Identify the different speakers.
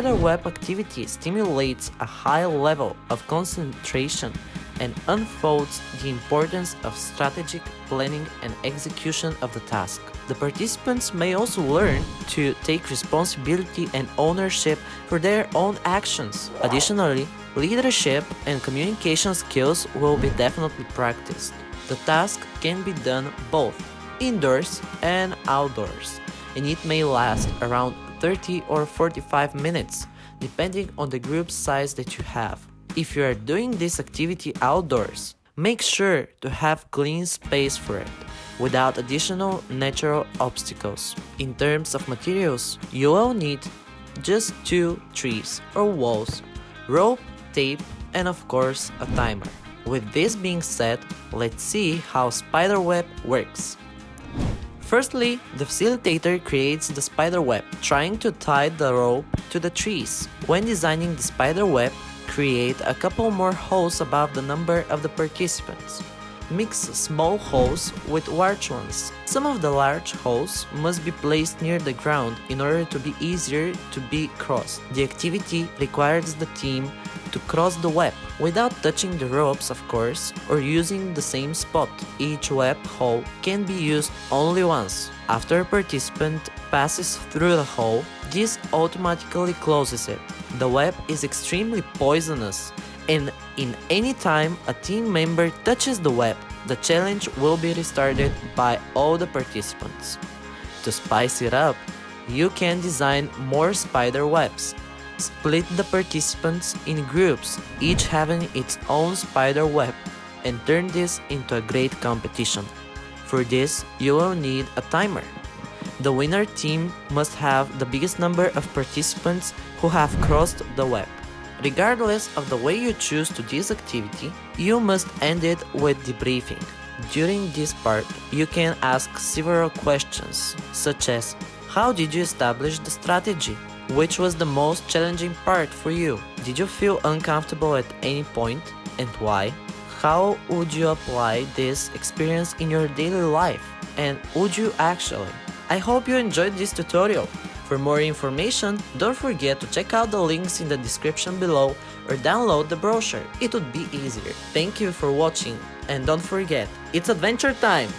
Speaker 1: SpiderWeb activity stimulates a high level of concentration and unfolds the importance of strategic planning and execution of the task. The participants may also learn to take responsibility and ownership for their own actions. Additionally, leadership and communication skills will be definitely practiced. The task can be done both indoors and outdoors, and it may last around 30 or 45 minutes, depending on the group size that you have. If you are doing this activity outdoors, make sure to have clean space for it, without additional natural obstacles. In terms of materials, you will need just 2 trees or walls, rope, tape, and of course a timer. With this being said, let's see how SpiderWeb works. Firstly, the facilitator creates the SpiderWeb, trying to tie the rope to the trees. When designing the SpiderWeb, create a couple more holes above the number of the participants. Mix small holes with large ones. Some of the large holes must be placed near the ground in order to be easier to be crossed. The activity requires the team to cross the web without touching the ropes, of course, or using the same spot. Each web hole can be used only once. After a participant passes through the hole, this automatically closes it. The web is extremely poisonous, and in any time a team member touches the web, the challenge will be restarted by all the participants. To spice it up, you can design more spider webs. Split the participants in groups, each having its own spider web, and turn this into a great competition. For this, you will need a timer. The winner team must have the biggest number of participants who have crossed the web. Regardless of the way you choose to this activity, you must end it with debriefing. During this part, you can ask several questions, such as: how did you establish the strategy? Which was the most challenging part for you? Did you feel uncomfortable at any point, and why? How would you apply this experience in your daily life? And would you actually? I hope you enjoyed this tutorial. For more information, don't forget to check out the links in the description below or download the brochure. It would be easier. Thank you for watching, and don't forget, it's adventure time!